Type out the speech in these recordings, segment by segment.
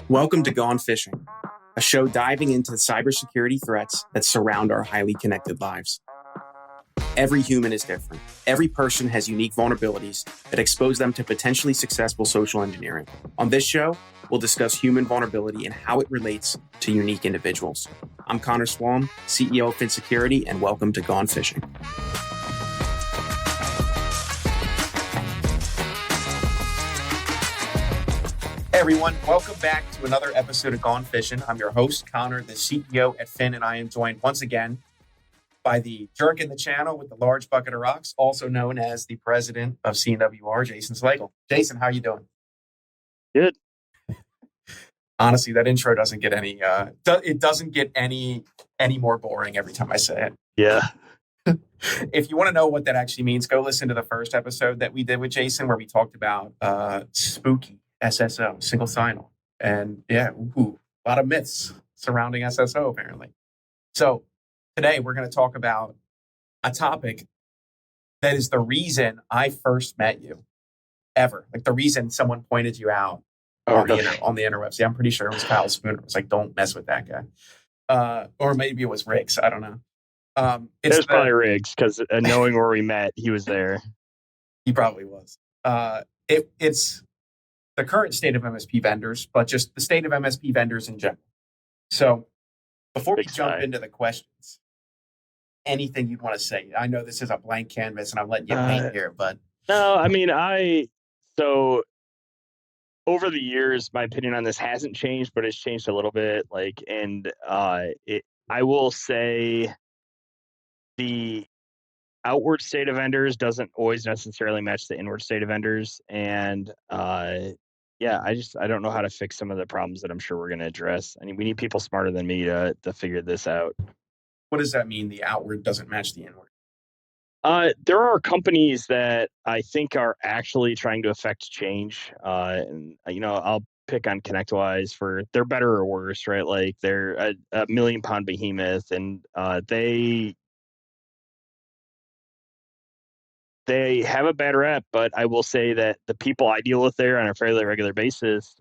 Welcome to Gone Fishing, a show diving into the cybersecurity threats that surround our highly connected lives. Every human is different. Every person has unique vulnerabilities that expose them to potentially successful social engineering. On this show, we'll discuss human vulnerability and how it relates to unique individuals. I'm Connor Swalm, CEO of FinSecurity, and welcome to Gone Fishing. Hey everyone, welcome back to another episode of Gone Fishing. I'm your host, Connor, the CEO at Fin, and I am joined once again by the jerk in the channel with the large bucket of rocks, also known as the president of CNWR, Jason Slagle. Jason, how are you doing? Good. Honestly, that intro doesn't get any, it doesn't get any more boring every time I say it. Yeah. If you want to know what that actually means, go listen to the first episode that we did with Jason, where we talked about spooky SSO, single sign-on. And yeah, a lot of myths surrounding SSO, apparently. So today we're going to talk about a topic that is the reason I first met you, ever. Like the reason someone pointed you out on the interwebs. Yeah, I'm pretty sure it was Kyle Spooner. It was like, don't mess with that guy. Or maybe it was Riggs. I don't know. It was probably Riggs, because knowing where we met, he was there. He probably was. It's the current state of MSP vendors, but just the state of MSP vendors in general. So before we jump into the questions, anything you'd want to say? I know this is a blank canvas and I'm letting you paint here, but... No, I mean, so over the years, my opinion on this hasn't changed, but it's changed a little bit. I will say the outward state of vendors doesn't always necessarily match the inward state of vendors. And I don't know how to fix some of the problems that I'm sure we're going to address. I mean, we need people smarter than me to figure this out. What does that mean? The outward doesn't match the inward? There are companies that I think are actually trying to affect change. And I'll pick on ConnectWise for they're better or worse, right? Like they're a $1 million behemoth, and they have a bad rep, but I will say that the people I deal with there on a fairly regular basis,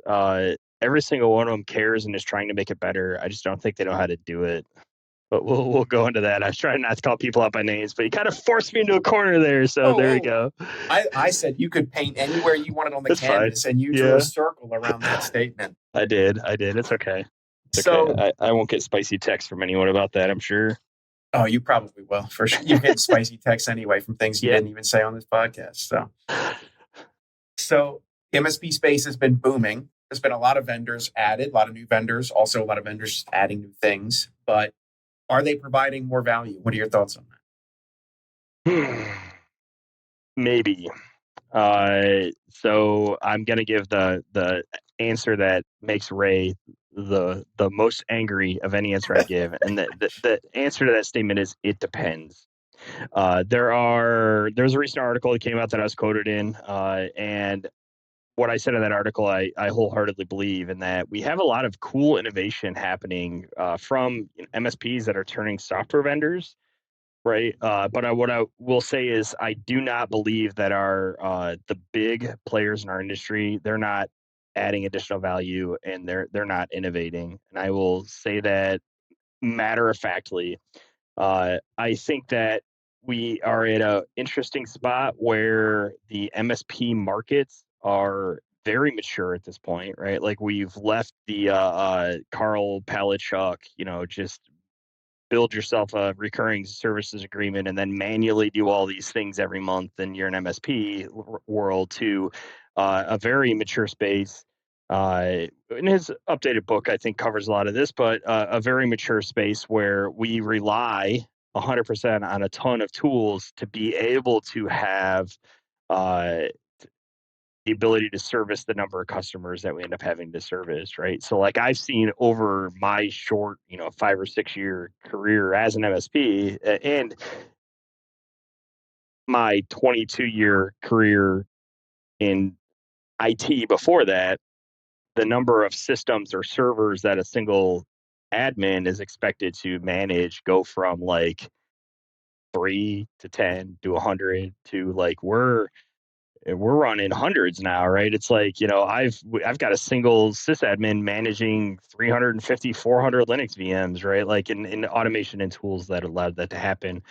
every single one of them cares and is trying to make it better. I just don't think they know how to do it. But we'll go into that. I was trying not to call people out by names, but you kind of forced me into a corner there. So there we go. I said you could paint anywhere you wanted on the canvas, and you drew a circle around that statement. I did. It's okay. Okay. I won't get spicy text from anyone about that, I'm sure. Oh, you probably will, for sure. You get spicy texts anyway from things you didn't even say on this podcast. So MSP space has been booming. There's been a lot of vendors added, a lot of new vendors, also a lot of vendors adding new things. But are they providing more value? What are your thoughts on that? Maybe. So I'm going to give the answer that makes Ray the most angry of any answer I give. And the answer to that statement is it depends. There's a recent article that came out that I was quoted in, and what I said in that article, I wholeheartedly believe in that we have a lot of cool innovation happening from MSPs that are turning software vendors, right? But what I will say is I do not believe that the big players in our industry, they're not adding additional value and they're not innovating. And I will say that matter of factly. I think that we are at an interesting spot where the MSP markets are very mature at this point, right? Like we've left the Carl Palachuk, just build yourself a recurring services agreement and then manually do all these things every month in your MSP world to a very mature space. In his updated book, I think covers a lot of this, but a very mature space where we rely 100% on a ton of tools to be able to have the ability to service the number of customers that we end up having to service, right? So like I've seen over my short, 5 or 6 year career as an MSP and my 22-year career in IT before that, the number of systems or servers that a single admin is expected to manage go from like 3 to 10 to 100 to like we're running hundreds now, right? It's like, I've got a single sysadmin managing 350, 400 Linux VMs, right? Like in automation and tools that allowed that to happen.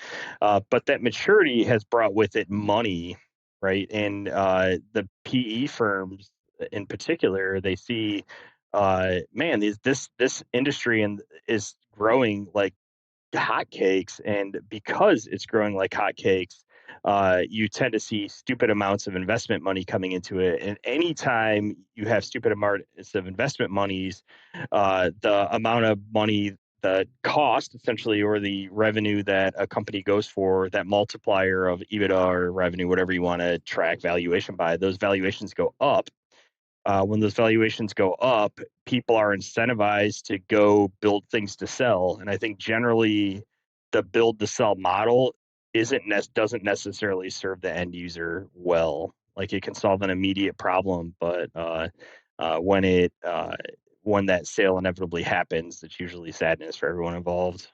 But that maturity has brought with it money, right? And the PE firms in particular, they see, man, this industry is growing like hotcakes, and because it's growing like hotcakes, you tend to see stupid amounts of investment money coming into it. And anytime you have stupid amounts of investment monies, the amount of money, the cost essentially, or the revenue that a company goes for, that multiplier of EBITDA or revenue, whatever you want to track valuation by, those valuations go up. When those valuations go up, people are incentivized to go build things to sell. And I think generally the build to sell model doesn't necessarily serve the end user well. Like it can solve an immediate problem, but when that sale inevitably happens, it's usually sadness for everyone involved.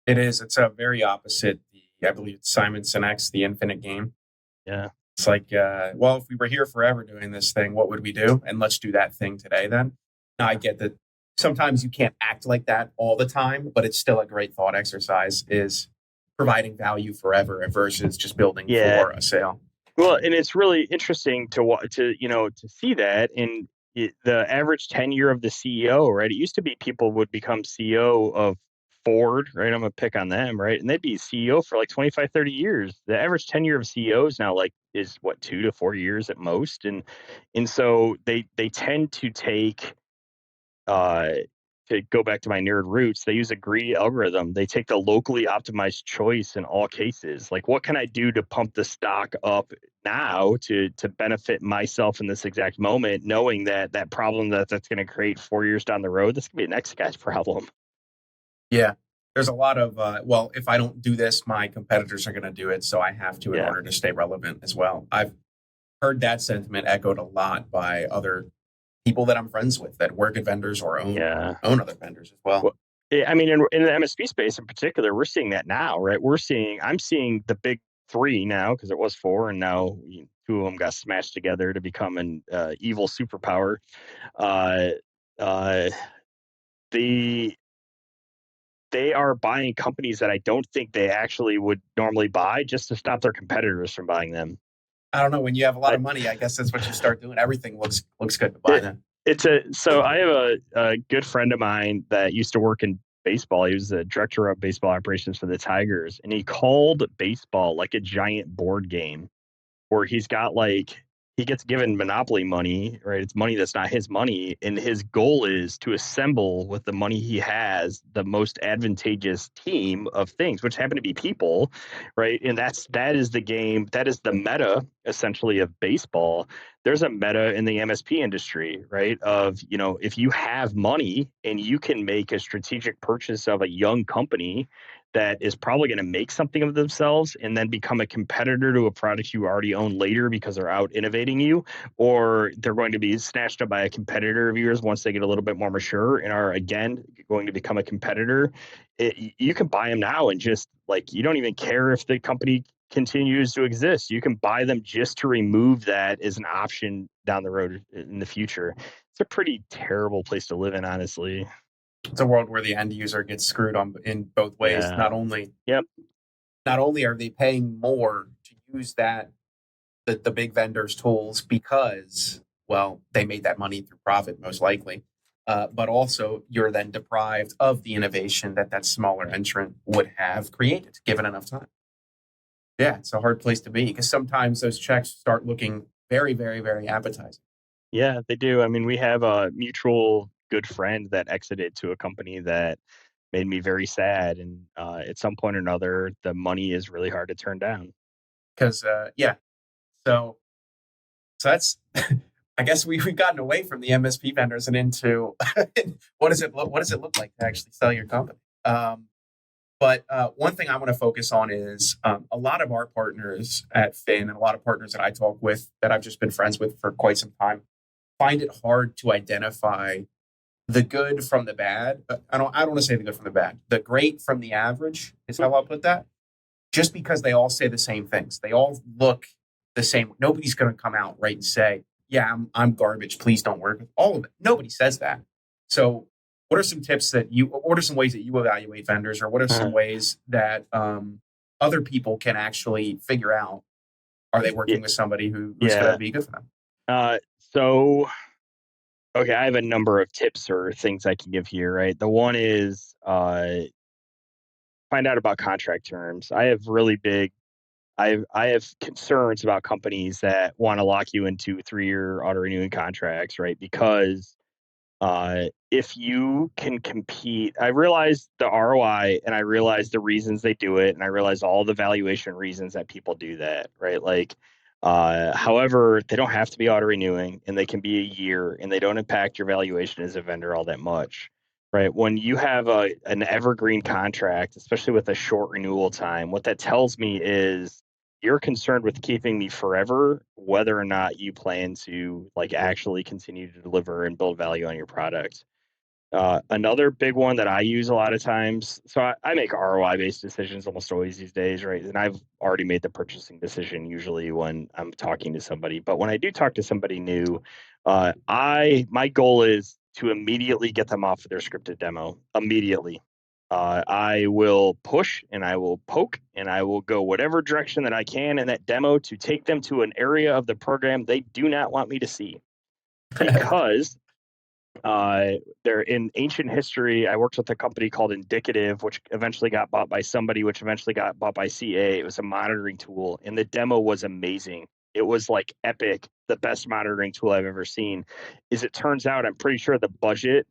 It is. It's a very opposite. I believe it's Simon Sinek's The Infinite Game. Yeah. It's like, well, if we were here forever doing this thing, what would we do? And let's do that thing today then. Now, I get that sometimes you can't act like that all the time, but it's still a great thought exercise, is providing value forever versus just building Yeah. for a sale. Well, and it's really interesting to see that in the average tenure of the CEO, right? It used to be people would become CEO of Ford, right? I'm gonna pick on them, right? And they'd be CEO for like 25, 30 years. The average tenure of CEOs now is what, 2 to 4 years at most. And so they tend to take uh, to go back to my nerd roots, they use a greedy algorithm. They take the locally optimized choice in all cases. Like, what can I do to pump the stock up now to benefit myself in this exact moment, knowing that problem that's going to create 4 years down the road, this could be the next guy's problem. Yeah. There's a lot of, well, if I don't do this, my competitors are going to do it. So I have to in order to stay relevant as well. I've heard that sentiment echoed a lot by other people that I'm friends with that work at vendors or own other vendors as well. I mean, in the MSP space in particular, we're seeing that now, right? I'm seeing the big three now, because it was four, and now two of them got smashed together to become an evil superpower. Uh, uh, they are buying companies that I don't think they actually would normally buy, just to stop their competitors from buying them. I don't know. When you have a lot of money, I guess that's what you start doing. Everything looks good to buy then. So I have a good friend of mine that used to work in baseball. He was the director of baseball operations for the Tigers, and he called baseball like a giant board game where he gets given monopoly money, right? It's money that's not his money. And his goal is to assemble with the money he has the most advantageous team of things, which happen to be people, right? And that is the game, that is the meta essentially of baseball. There's a meta in the MSP industry, right? Of, if you have money and you can make a strategic purchase of a young company that is probably going to make something of themselves and then become a competitor to a product you already own later because they're out innovating you, or they're going to be snatched up by a competitor of yours once they get a little bit more mature and are again going to become a competitor. You can buy them now and just you don't even care if the company continues to exist. You can buy them just to remove that as an option down the road in the future. It's a pretty terrible place to live in, honestly. It's a world where the end user gets screwed in both ways. Yeah. Not only are they paying more to use the big vendors' tools because, well, they made that money through profit most likely, but also you're then deprived of the innovation that smaller entrant would have created given enough time. Yeah, it's a hard place to be because sometimes those checks start looking very, very, very appetizing. Yeah, they do. I mean, we have a mutual good friend that exited to a company that made me very sad. And at some point or another, the money is really hard to turn down. Because, so that's, I guess we've gotten away from the MSP vendors and into what does it look like to actually sell your company? But one thing I want to focus on is a lot of our partners at Fin and a lot of partners that I talk with that I've just been friends with for quite some time find it hard to identify the good from the bad. I don't want to say the good from the bad. The great from the average is how I'll put that. Just because they all say the same things. They all look the same. Nobody's going to come out right and say, "Yeah, I'm garbage. Please don't work with all of it." Nobody says that. So, what are some tips that you? What are some ways that you evaluate vendors, or what are some ways that other people can actually figure out, are they Yeah, working with somebody who's going yeah. to be good for them? So okay, I have a number of tips or things I can give here, right? The one is find out about contract terms. I have concerns about companies that want to lock you into 3-year auto renewing contracts, right? Because if you can compete, I realize the ROI and I realize the reasons they do it, and I realize all the valuation reasons that people do that, right? Like, however, they don't have to be auto renewing, and they can be a year, and they don't impact your valuation as a vendor all that much, right? When you have an evergreen contract, especially with a short renewal time, what that tells me is you're concerned with keeping me forever, whether or not you plan to like actually continue to deliver and build value on your product. Another big one that I use a lot of times, so I make ROI based decisions almost always these days, right? And I've already made the purchasing decision usually when I'm talking to somebody. But when I do talk to somebody new, I my goal is to immediately get them off of their scripted demo immediately. I will push and I will poke and I will go whatever direction that I can in that demo to take them to an area of the program they do not want me to see. Because there in ancient history, I worked with a company called Indicative, which eventually got bought by somebody, which eventually got bought by CA. It was a monitoring tool, and the demo was amazing. It was like epic, the best monitoring tool I've ever seen. As it turns out, I'm pretty sure the budget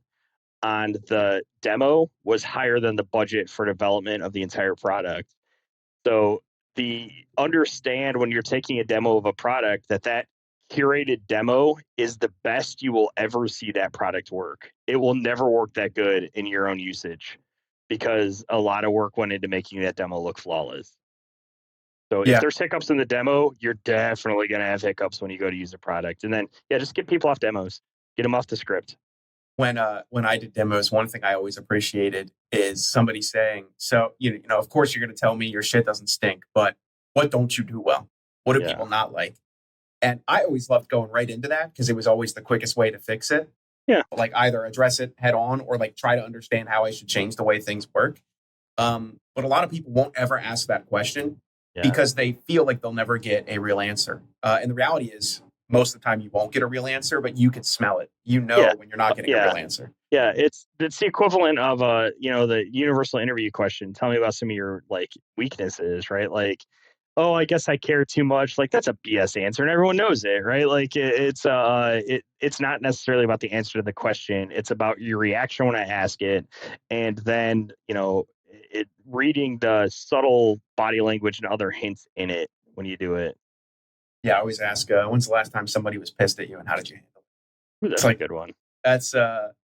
on the demo was higher than the budget for development of the entire product. So the understand when you're taking a demo of a product that curated demo is the best you will ever see that product work. It will never work that good in your own usage because a lot of work went into making that demo look flawless. So if Yeah. there's hiccups in the demo, you're definitely going to have hiccups when you go to use the product. And then, yeah, just get people off demos, get them off the script. When I did demos, one thing I always appreciated is somebody saying, "So you know, of course you're going to tell me your shit doesn't stink, but what don't you do well? What do Yeah. people not like?" And I always loved going right into that because it was always the quickest way to fix it. Yeah. Like either address it head on or like try to understand how I should change the way things work. But a lot of people won't ever ask that question Yeah. because they feel like they'll never get a real answer. And the reality is, most of the time you won't get a real answer, but you can smell it. You Yeah. know when you're not getting a Yeah. real answer. Yeah, it's the equivalent of the universal interview question. Tell me about some of your like weaknesses, right? Like, oh, I guess I care too much. Like that's a BS answer, and everyone knows it, right? Like it's not necessarily about the answer to the question. It's about your reaction when I ask it, and then it reading the subtle body language and other hints in it when you do it. Yeah, I always ask, when's the last time somebody was pissed at you and how did you handle it? Ooh, It's that's a like good one. that's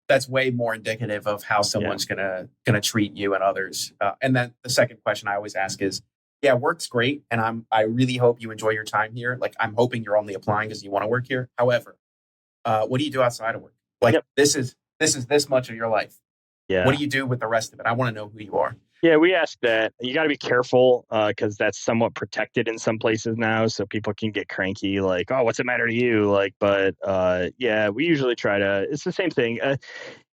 that's way more indicative of how Yeah. someone's gonna treat you and others. And then the second question I always ask is, yeah, work's great, and I really hope you enjoy your time here. Like I'm hoping you're only applying because you want to work here. However, what do you do outside of work? Like Yep. this is this much of your life. What Yeah. do you do with the rest of it? I want to know who you are. Yeah, we ask that. You got to be careful because that's somewhat protected in some places now. So people can get cranky, like, "Oh, what's it matter to you?" Like, but yeah, we usually try to. It's the same thing.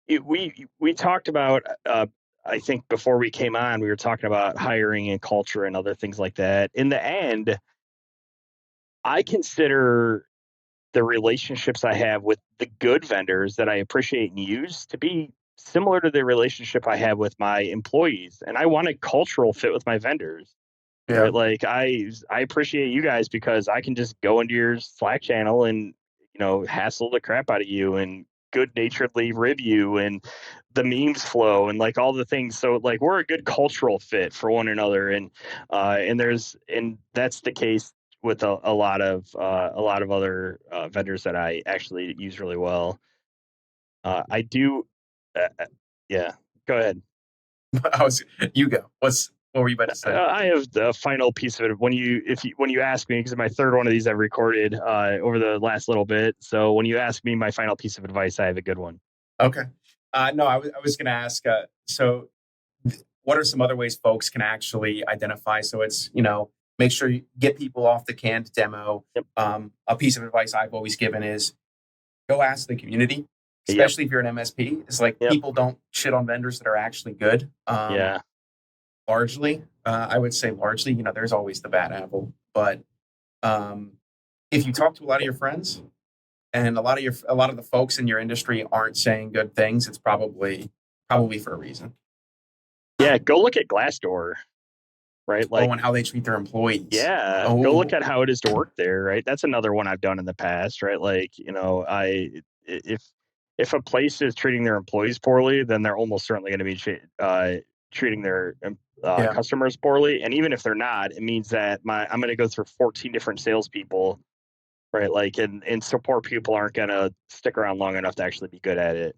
We talked about. I think before we came on, we were talking about hiring and culture and other things like that. In the end, I consider the relationships I have with the good vendors that I appreciate and use to be similar to the relationship I have with my employees. And I want a cultural fit with my vendors. Yeah. Right. Like I appreciate you guys because I can just go into your Slack channel and, hassle the crap out of you and good naturedly rib you and the memes flow and like all the things. So like we're a good cultural fit for one another. And that's the case with a lot of other vendors that I actually use really well. I do. Yeah. Go ahead. I was you go. What were you about to say? I have the final piece of it when you ask me because my third one of these I've recorded over the last little bit. So when you ask me my final piece of advice, I have a good one. Okay. No, I was going to ask. So, what are some other ways folks can actually identify? So it's make sure you get people off the canned demo. Yep. A piece of advice I've always given is go ask the community, Yep. especially if you're an MSP. It's like Yep. people don't shit on vendors that are actually good. Yeah. Largely, I would say largely, there's always the bad apple, but if you talk to a lot of your friends and a lot of the folks in your industry aren't saying good things, it's probably for a reason. Yeah, go look at Glassdoor, right? And how they treat their employees. Yeah, go look at how it is to work there, right? That's another one I've done in the past, right? If a place is treating their employees poorly, then they're almost certainly going to be treating their customers poorly. And even if they're not, it means that I'm going to go through 14 different salespeople, right? And support people aren't going to stick around long enough to actually be good at it.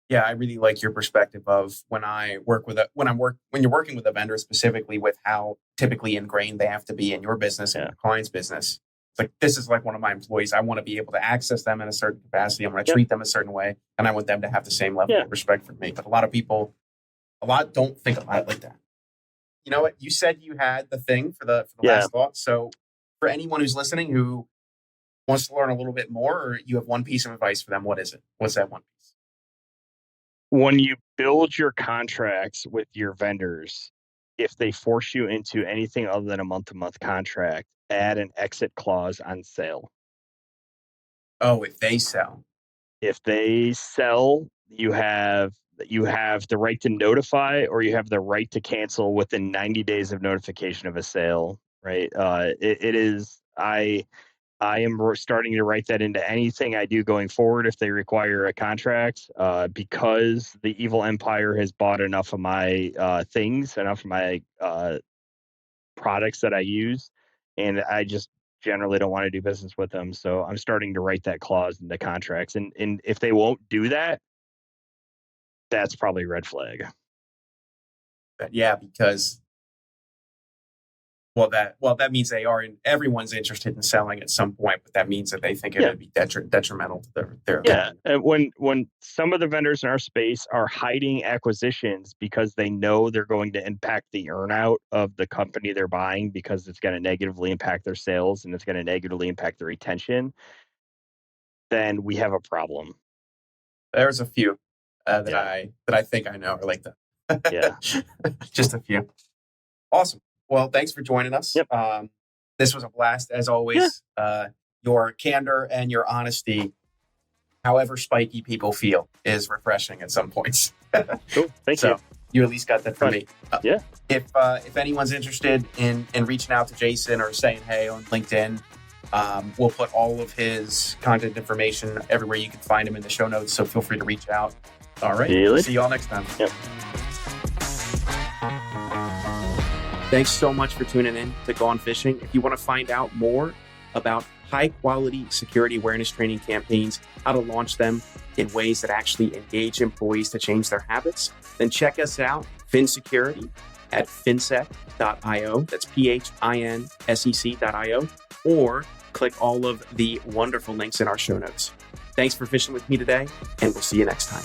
Yeah, I really like your perspective of when you're working with a vendor, specifically with how typically ingrained they have to be in your business and your client's business. It's like, this is like one of my employees. I want to be able to access them in a certain capacity. I'm going to treat them a certain way, and I want them to have the same level of respect for me. But a lot don't think about it like that. You know what? You said you had the thing for the last thought. So for anyone who's listening who wants to learn a little bit more, or you have one piece of advice for them, what is it? What's that one piece? When you build your contracts with your vendors, if they force you into anything other than a month-to-month contract, add an exit clause on sale. Oh, if they sell. If they sell, you have the right to notify, or you have the right to cancel within 90 days of notification of a sale, right? I am starting to write that into anything I do going forward if they require a contract, because the evil empire has bought enough of my enough of my products that I use, and I just generally don't want to do business with them. So I'm starting to write that clause into contracts. And if they won't do that, that's probably a red flag. Yeah, because that means everyone's interested in selling at some point, but that means that they think it would be detrimental to their and when some of the vendors in our space are hiding acquisitions because they know they're going to impact the earnout of the company they're buying, because it's going to negatively impact their sales and it's going to negatively impact their retention, then we have a problem. There's a few that I think I know are like that. Yeah. Just a few. Awesome. Well, thanks for joining us. Yep. This was a blast, as always. Your candor and your honesty, however spiky people feel, is refreshing at some points. Cool. Thank you. You at least got that from me. Yeah. If anyone's interested in reaching out to Jason or saying hey on LinkedIn, we'll put all of his contact information everywhere you can find him in the show notes. So feel free to reach out. All right. See you all next time. Yep. Thanks so much for tuning in to Gone Fishing. If you want to find out more about high-quality security awareness training campaigns, how to launch them in ways that actually engage employees to change their habits, then check us out, FinSecurity, at finsec.io. That's PHINSEC.io. Or click all of the wonderful links in our show notes. Thanks for fishing with me today, and we'll see you next time.